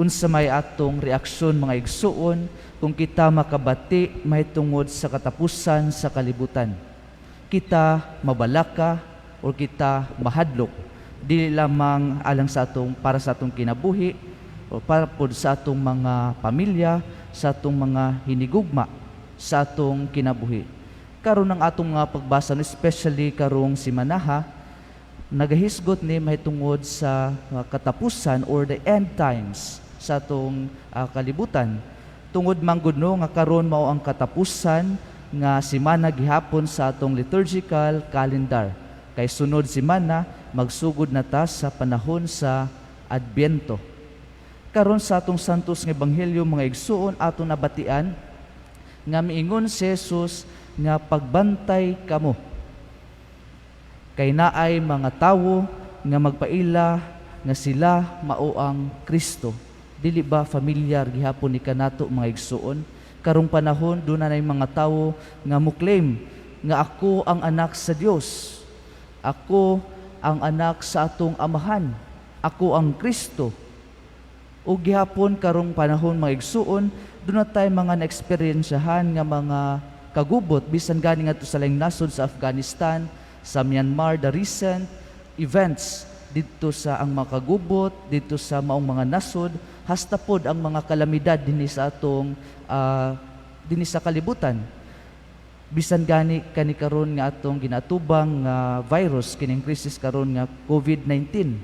unsa may atong reaksyon mga igsuon kung kita makabati mahitungod sa katapusan sa kalibutan. Kita mabalaka o kita mahadlok, dili lamang alang sa atong para sa atong kinabuhi o para pod sa atong mga pamilya, sa atong mga hinigugma sa atong kinabuhi. Karon ang atong mga pagbasa, especially karong simanaha, nagahisgot ni mahitungod sa katapusan or the end times sa atong kalibutan. Tungod manggod no nga karon mao ang katapusan nga simana gihapon sa atong liturgical calendar. Kay sunod simana magsugod na ta sa panahon sa Adbyento. Karon sa atong santos nga ebanghelyo mga igsuon aton nabatian nga miingon si Jesus nga pagbantay kamo. Kay naay mga tawo nga magpaila nga sila mao ang Kristo. Dili ba familiar gihapon ni kanato mga igsuon? Karong panahon doon na mga tawo nga muklaim nga ako ang anak sa Dios. Ako ang anak sa atong amahan. Ako ang Kristo. O gihapon karong panahon mga igsuon, doon na tayo mga na-experiensyahan nga mga kagubot bisan gani nga sa laing nasod sa Afghanistan, sa Myanmar, the recent events dito sa ang mga kagubot, dito sa maong mga nasod, hasta pod ang mga kalamidad dinhi sa atong dinhi sa kalibutan. Bisan gani kani karon nga atong ginatubang virus kining krisis karon nga COVID-19.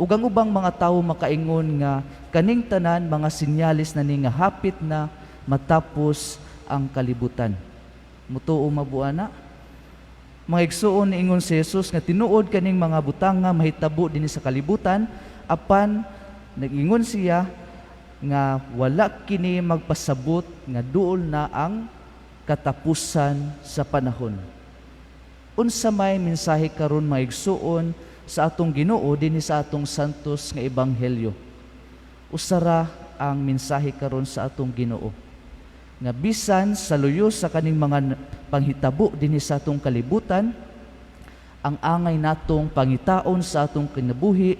Ug ang ubang mga tawo makaingon nga kaning tanan mga sinyalis na ni nga hapit na matapos ang kalibutan. Mutuo mabuana. Mga igsuon niingon si Jesus nga tinuod kaning mga butang nga mahitabo dinhi sa kalibutan apan nag-ingon siya nga wala kini magpasabot nga duol na ang katapusan sa panahon. Unsa may mensahe karon mga igsuon sa atong Ginoo dinhi sa atong santos nga ebanghelyo? Usara ang mensahe karon sa atong Ginoo nga bisan sa luyo sa kaning mga panghitabo dinhi sa atong kalibutan, ang angay natong pangitaon sa atong kinabuhi,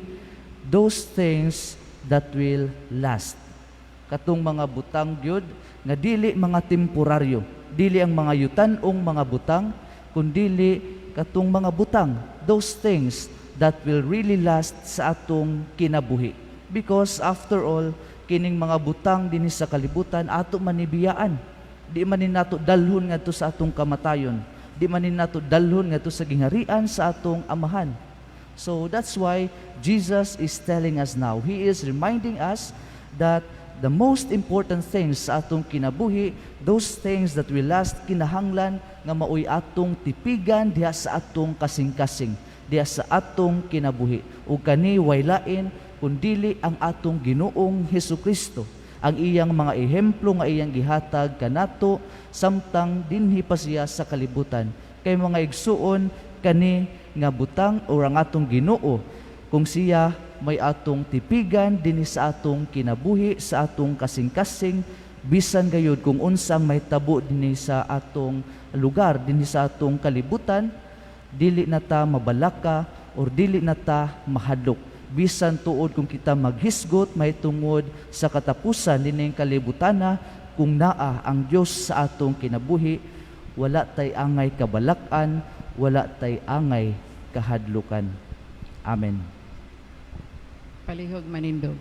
those things that will last. Katong mga butang gyud nga dili mga temporaryo, dili ang mga yutan-ong mga butang, kundili katong mga butang, those things that will really last sa atong kinabuhi. Because after all, kining mga butang dinhi sa kalibutan ato manibiyaan. Di man nato dalhon ngadto sa atong kamatayon. Di man nato dalhon ngadto sa gingharian sa atong amahan. So that's why Jesus is telling us now. He is reminding us that the most important things sa atong kinabuhi, those things that will last, kinahanglan nga maoy atong tipigan diha sa atong kasing-kasing, diha sa atong kinabuhi. Ug kani way lain kundili ang atong Ginoong Hesukristo, ang iyang mga ehemplo nga iyang gihatag kanato samtang dinhi pa siya sa kalibutan. Kay mga igsuon kani nga butang o ang atong Ginoo, kung siya may atong tipigan dinhi sa atong kinabuhi, sa atong kasing-kasing, bisan gayud kung unsang may tabo dinhi sa atong lugar, dinhi sa atong kalibutan, dili na ta mabalaka or dili na ta mahadlok. Bisan tuod kung kita maghisgot mahitungod sa katapusan dining kalibutana, kung naa ang Dios sa atong kinabuhi, wala tay angay kabalakan, wala tay angay kahadlukan. Amen. Palihog manindog.